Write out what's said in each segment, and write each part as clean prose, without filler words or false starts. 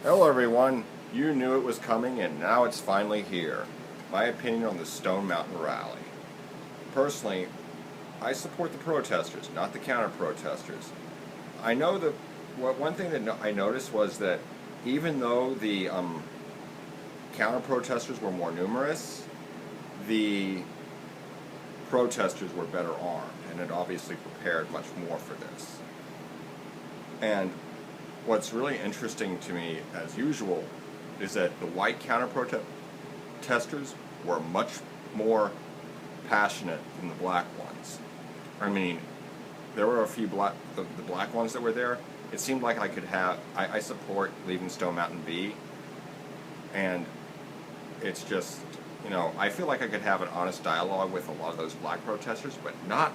Hello everyone, you knew it was coming and now it's finally here. My opinion on the Stone Mountain Rally. Personally, I support the protesters, not the counter-protesters. I know that one thing that I noticed was that even though the counter-protesters were more numerous, the protesters were better armed and had obviously prepared much more for this. And what's really interesting to me, as usual, is that the white counter-protesters were much more passionate than the black ones. I mean, there were a few the black ones that were there. It seemed like I could have, I support leaving Stone Mountain be, and it's just, I feel like I could have an honest dialogue with a lot of those black protesters, but not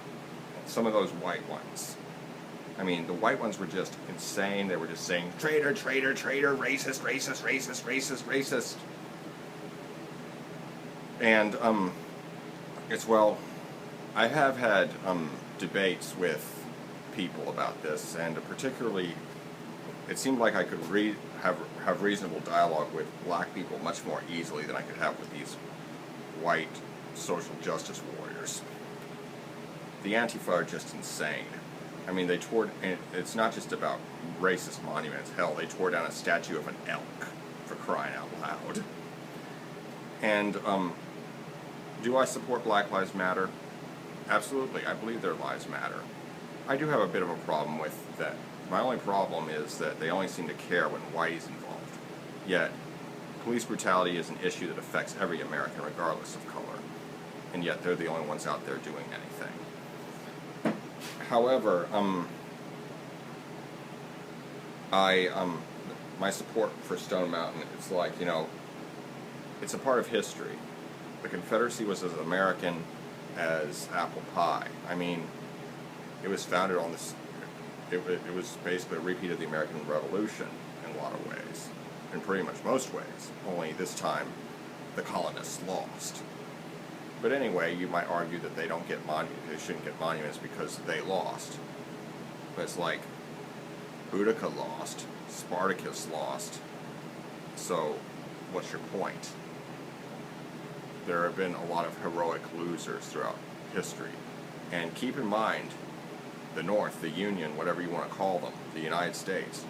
some of those white ones. I mean, the white ones were just insane. They were just saying, traitor, traitor, traitor, racist, racist, racist, racist, racist. And, I have had debates with people about this, and particularly, it seemed like I could have reasonable dialogue with black people much more easily than I could have with these white social justice warriors. The Antifa are just insane. I mean, it's not just about racist monuments. Hell, they tore down a statue of an elk, for crying out loud. And, do I support Black Lives Matter? Absolutely, I believe their lives matter. I do have a bit of a problem with that. My only problem is that they only seem to care when white is involved. Yet, police brutality is an issue that affects every American regardless of color. And yet they're the only ones out there doing anything. However, my support for Stone Mountain, it's like, it's a part of history. The Confederacy was as American as apple pie. I mean, it was founded on this, it was basically a repeat of the American Revolution in a lot of ways, in pretty much most ways, only this time the colonists lost. But anyway, you might argue that they shouldn't get monuments because they lost. But it's like, Boudica lost, Spartacus lost, so what's your point? There have been a lot of heroic losers throughout history. And keep in mind, the North, the Union, whatever you want to call them, the United States,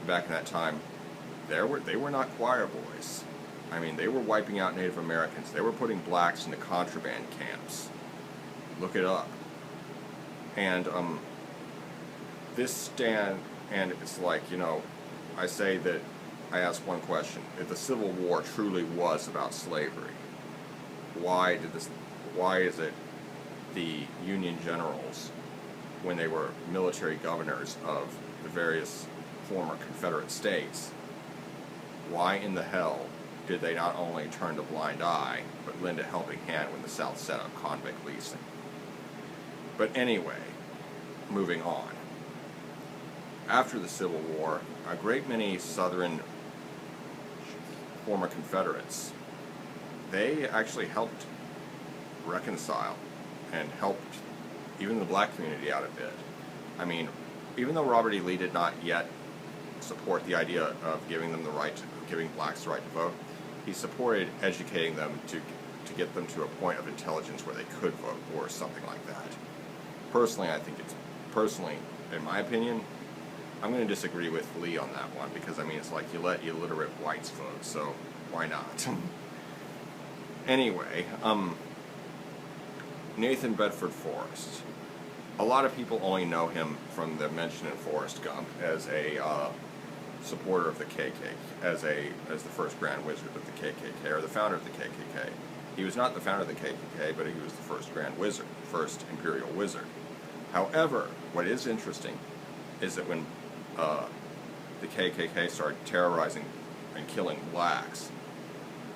back in that time, they were not choir boys. I mean, they were wiping out Native Americans. They were putting blacks into contraband camps. Look it up. And it's like, I say that, I ask one question. If the Civil War truly was about slavery, why is it the Union generals, when they were military governors of the various former Confederate states, why in the hell did they not only turn a blind eye, but lend a helping hand when the South set up convict leasing? But anyway, moving on. After the Civil War, a great many Southern former Confederates, they actually helped reconcile and helped even the black community out a bit. I mean, even though Robert E. Lee did not yet support the idea of giving blacks the right to vote, he supported educating them to get them to a point of intelligence where they could vote or something like that. Personally, in my opinion, I'm going to disagree with Lee on that one because, I mean, it's like you let illiterate whites vote, so why not? Anyway, Nathan Bedford Forrest. A lot of people only know him from the mention in Forrest Gump as a supporter of the KKK, as the first Grand Wizard of the KKK, or the founder of the KKK. He was not the founder of the KKK, but he was the first Grand Wizard, first Imperial Wizard. However, what is interesting is that when the KKK started terrorizing and killing blacks,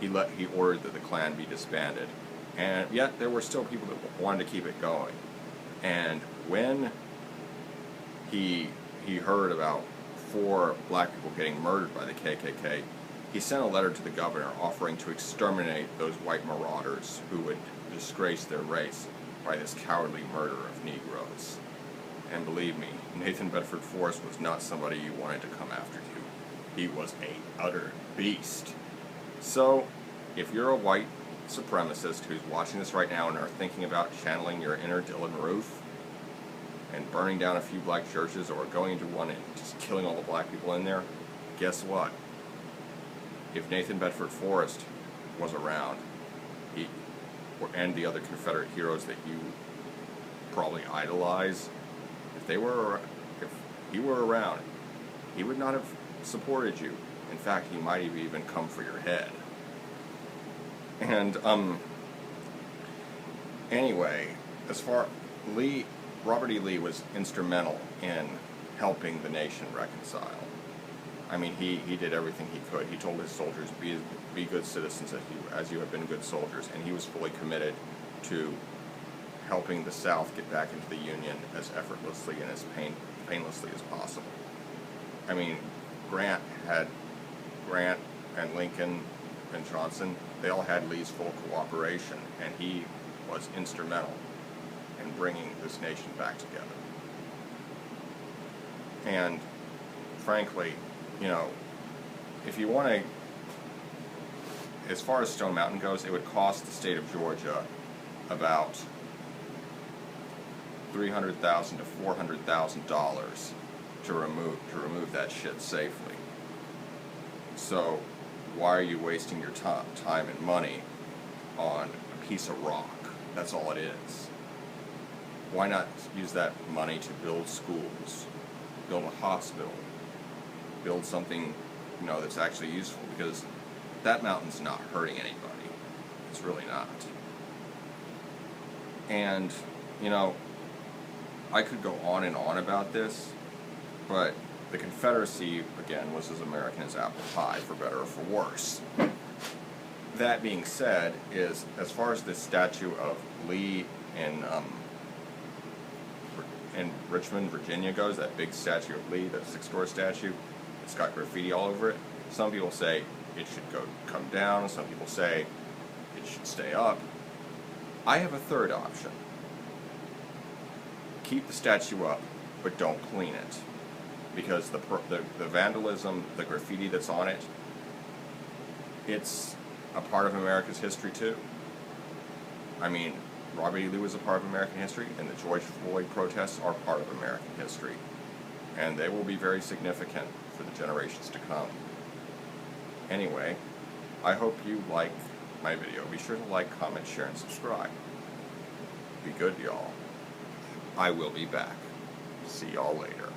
he ordered that the Klan be disbanded. And yet there were still people that wanted to keep it going. And when he heard about 4 black people getting murdered by the KKK, he sent a letter to the governor offering to exterminate those white marauders who would disgrace their race by this cowardly murder of Negroes. And believe me, Nathan Bedford Forrest was not somebody you wanted to come after you. He was a utter beast. So, if you're a white supremacist who's watching this right now and are thinking about channeling your inner Dylan Roof and burning down a few black churches or going into one and just killing all the black people in there, guess what? If Nathan Bedford Forrest was around, and the other Confederate heroes that you probably idolize, if he were around, he would not have supported you. In fact, he might have even come for your head. And anyway, Robert E. Lee was instrumental in helping the nation reconcile. I mean, he did everything he could. He told his soldiers, be good citizens as you have been good soldiers, and he was fully committed to helping the South get back into the Union as effortlessly and as painlessly as possible. I mean, Grant and Lincoln and Johnson, they all had Lee's full cooperation, and he was instrumental in bringing this nation back together. And frankly, you know, if you want to, as far as Stone Mountain goes, it would cost the state of Georgia about $300,000 to $400,000 to remove that shit safely. So why are you wasting your time and money on a piece of rock? That's all it is. Why not use that money to build schools, build a hospital, build something, you know, that's actually useful? Because that mountain's not hurting anybody. It's really not. And, you know, I could go on and on about this, but the Confederacy, again, was as American as apple pie, for better or for worse. That being said, is as far as the statue of Lee in Richmond, Virginia goes, that big statue of Lee, that six-story statue, it's got graffiti all over it. Some people say it should come down. Some people say it should stay up. I have a third option. Keep the statue up, but don't clean it. Because the vandalism, the graffiti that's on it, it's a part of America's history too. I mean, Robert E. Lee was a part of American history, and the George Floyd protests are part of American history. And they will be very significant for the generations to come. Anyway, I hope you like my video. Be sure to like, comment, share, and subscribe. Be good, y'all. I will be back. See y'all later.